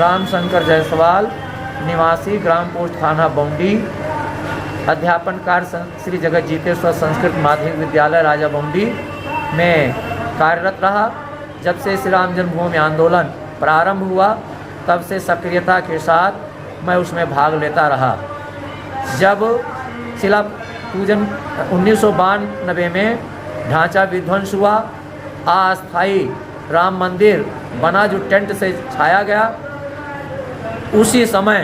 राम शंकर जायसवाल, निवासी ग्राम पोस्ट थाना बौंडी, अध्यापन कार्य श्री जगतजीतेश्वर संस्कृत माध्यमिक विद्यालय राजा बौंडी में कार्यरत रहा। जब से श्री राम जन्मभूमि आंदोलन प्रारंभ हुआ तब से सक्रियता के साथ मैं उसमें भाग लेता रहा। जब शिला पूजन 1992 में ढांचा विध्वंस हुआ, अस्थायी राम मंदिर बना जो टेंट से छाया गया, उसी समय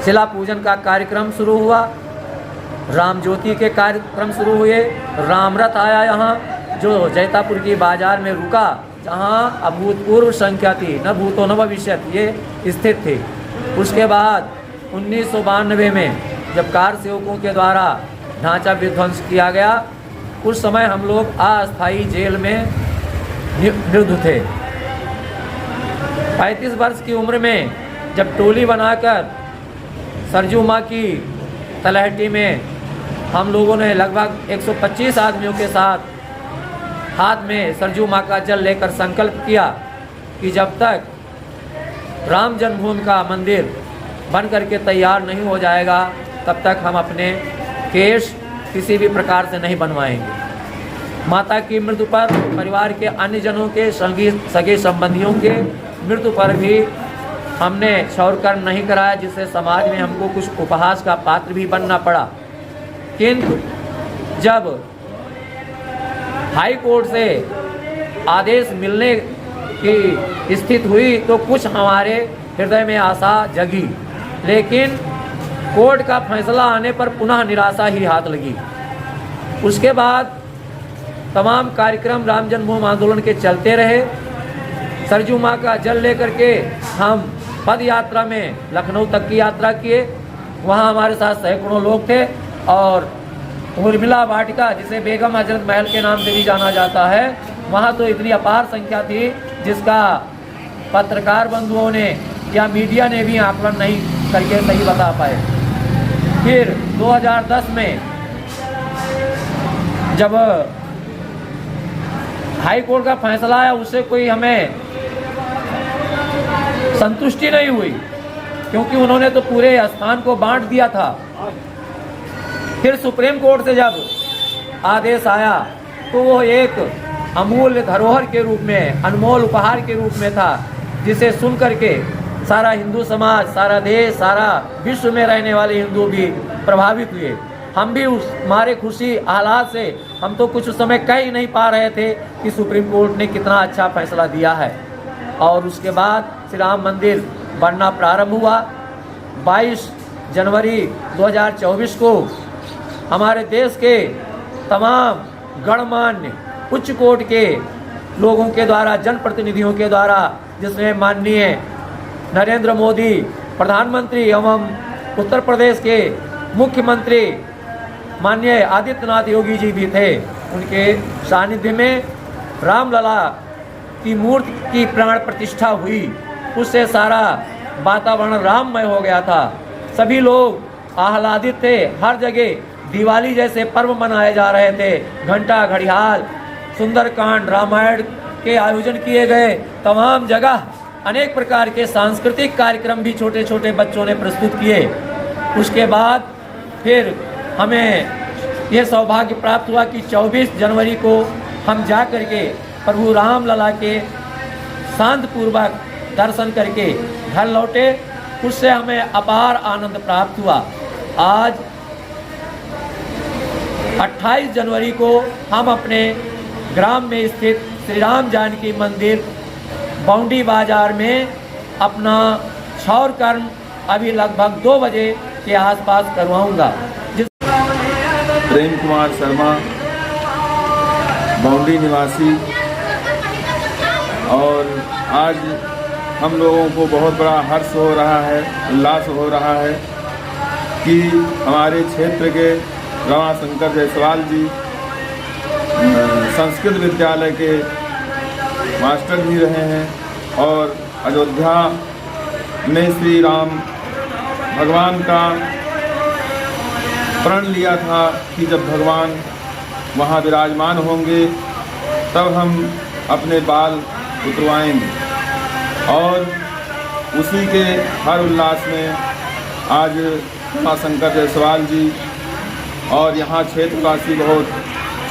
शिला पूजन का कार्यक्रम शुरू हुआ, राम ज्योति के कार्यक्रम शुरू हुए, राम रथ आया यहाँ जो जैतापुर की बाजार में रुका, जहाँ अभूतपूर्व संख्या थी, न भूतो न भविष्यत ये स्थित थी। उसके बाद 1992 में जब कार सेवकों के द्वारा ढांचा विध्वंस किया गया, उस समय हम लोग अस्थायी जेल में निरुद्ध थे। 35 वर्ष की उम्र में जब टोली बनाकर सरजू माँ की तलहटी में हम लोगों ने लगभग 125 आदमियों के साथ हाथ में सरजू माँ का जल लेकर संकल्प किया कि जब तक राम जन्मभूमि का मंदिर बन करके तैयार नहीं हो जाएगा तब तक हम अपने केश किसी भी प्रकार से नहीं बनवाएंगे। माता की मृत्यु पर, परिवार के अन्य जनों के सगे संबंधियों के मृत्यु पर भी हमने क्षौर कर्म नहीं कराया, जिससे समाज में हमको कुछ उपहास का पात्र भी बनना पड़ा। किंतु जब हाई कोर्ट से आदेश मिलने की स्थिति हुई तो कुछ हमारे हृदय में आशा जगी, लेकिन कोर्ट का फैसला आने पर पुनः निराशा ही हाथ लगी। उसके बाद तमाम कार्यक्रम राम जन्मभूमि आंदोलन के चलते रहे। सरजू माँ का जल लेकर के हम पद यात्रा में लखनऊ तक की यात्रा किए, वहाँ हमारे साथ सैकड़ों लोग थे और उर्मिला वाटिका, जिसे बेगम हजरत महल के नाम से भी जाना जाता है, वहाँ तो इतनी अपार संख्या थी जिसका पत्रकार बंधुओं ने या मीडिया ने भी आकलन नहीं करके सही बता पाए। फिर 2010 में जब हाई कोर्ट का फैसला आया, उससे कोई हमें संतुष्टि नहीं हुई, क्योंकि उन्होंने तो पूरे स्थान को बांट दिया था। फिर सुप्रीम कोर्ट से जब आदेश आया तो वो एक अमूल्य धरोहर के रूप में, अनमोल उपहार के रूप में था, जिसे सुन करके सारा हिंदू समाज, सारा देश, सारा विश्व में रहने वाले हिंदू भी प्रभावित हुए। हम भी उस मारे खुशी हालात से हम तो कुछ उस समय कह ही नहीं पा रहे थे कि सुप्रीम कोर्ट ने कितना अच्छा फैसला दिया है। और उसके बाद श्री राम मंदिर बनना प्रारंभ हुआ। 22 जनवरी 2024 को हमारे देश के तमाम गणमान्य उच्च कोर्ट के लोगों के द्वारा, जनप्रतिनिधियों के द्वारा, जिसमें माननीय नरेंद्र मोदी प्रधानमंत्री एवं उत्तर प्रदेश के मुख्यमंत्री माननीय आदित्यनाथ योगी जी भी थे, उनके सानिध्य में रामलला की मूर्ति की प्राण प्रतिष्ठा हुई। उससे सारा वातावरण राममय हो गया था। सभी लोग आह्लादित थे। हर जगह दिवाली जैसे पर्व मनाए जा रहे थे। घंटा, घड़ियाल, सुंदरकांड, रामायण के आयोजन किए गए। तमाम जगह अनेक प्रकार के सांस्कृतिक कार्यक्रम भी छोटे छोटे बच्चों ने प्रस्तुत किए। उसके बाद फिर हमें यह सौभाग्य प्राप्त हुआ कि 24 जनवरी को हम जा करके प्रभु रामलला के शांतिपूर्वक दर्शन करके घर लौटे। उससे हमें अपार आनंद प्राप्त हुआ। आज 28 जनवरी को हम अपने ग्राम में स्थित श्री राम जानकी मंदिर बौंडी बाजार में अपना क्षौर कर्म अभी लगभग 2 बजे के आसपास करवाऊंगा। प्रेम कुमार शर्मा, बौंडी निवासी, और आज हम लोगों को बहुत बड़ा हर्ष हो रहा है, उल्लास हो रहा है कि हमारे क्षेत्र के रमाशंकर जायसवाल जी संस्कृत विद्यालय के मास्टर भी रहे हैं और अयोध्या में श्री राम भगवान का प्रण लिया था कि जब भगवान वहाँ विराजमान होंगे तब हम अपने बाल उतरवाएंगे। और उसी के हर उल्लास में आज रमाशंकर जायसवाल जी और यहाँ क्षेत्रवासी बहुत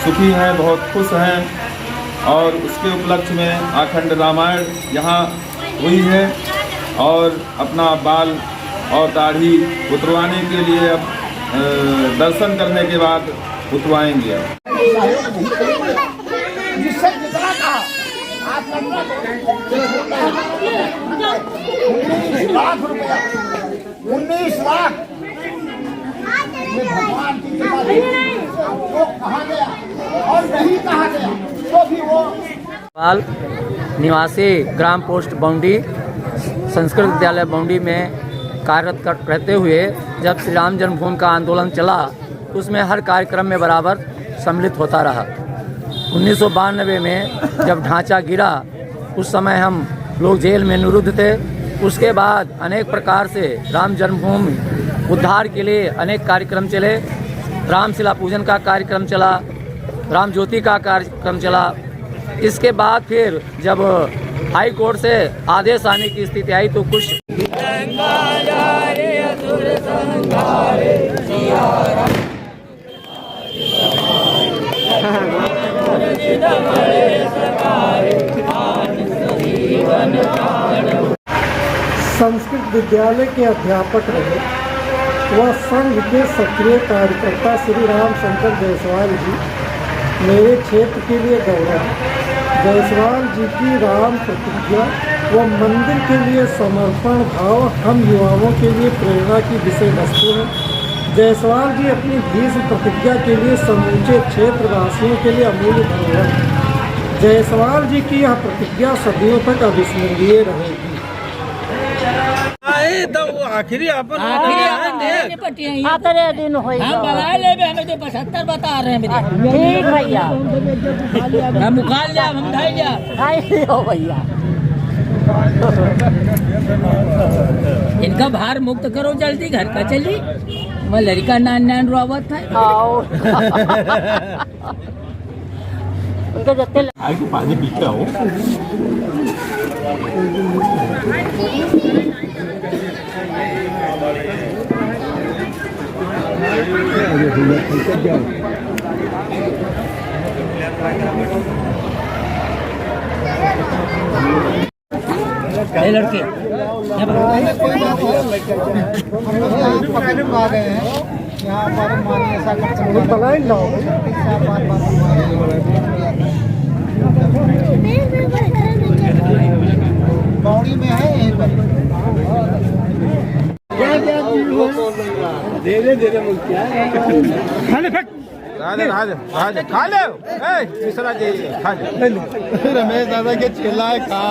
सुखी हैं, बहुत खुश हैं और उसके उपलक्ष्य में अखंड रामायण यहाँ हुई है और अपना बाल और दाढ़ी उतरवाने के लिए अब दर्शन करने के बाद उतरवाएंगे। जिससे जितना कहा आप 19 लाख रुपया 19 लाख ये भगवान की कृपा से वो कहा गया और नहीं कहा गया तो भी वो पाल निवासी ग्राम पोस्ट बौंडी संस्कृत विद्यालय बौंडी में कार्यरत रहते हुए जब श्री राम जन्मभूमि का आंदोलन चला उसमें हर कार्यक्रम में बराबर सम्मिलित होता रहा। 1992 में जब ढांचा गिरा उस समय हम लोग जेल में निरुद्ध थे। उसके बाद अनेक प्रकार से राम जन्मभूमि उद्धार के लिए अनेक कार्यक्रम चले। रामशिला पूजन का कार्यक्रम चला, राम ज्योति का कार्यक्रम चला। इसके बाद फिर जब हाई कोर्ट से आदेश आने की स्थिति आई तो कुछ संस्कृत विद्यालय के अध्यापक रहे वह संघ के सक्रिय कार्यकर्ता श्री रामशंकर जायसवाल जी मेरे क्षेत्र के लिए गौरव। जायसवाल जी की राम प्रतिज्ञा व मंदिर के लिए समर्पण भाव हम युवाओं के लिए प्रेरणा की विषय वस्तु है। जायसवाल जी अपनी भीष्म प्रतिज्ञा के लिए समूचे क्षेत्रवासियों के लिए अमूल्य धरोहर है। जायसवाल जी की यह प्रतिज्ञा सदियों तक अविस्मरणीय रहेगी। तो आखिरी अपन आतरे दिन होई हम बना ले हमें तो 75 बता रहे हैं मेरे ठीक भैया हम उखाड़ लिया हम ढाई लिया आई हो भैया इनका भार मुक्त करो जल्दी घर का चली मैं लड़का नान रोवत है आओ उनके जत्ते आगे पानी पीते हो लड़के आ गए हैं यहाँ पर माननीय बौड़ी में है यहीं पर धीरे धीरे खा ले मिश्रा जी खा ले रमेश दादा के चिल्ला है खा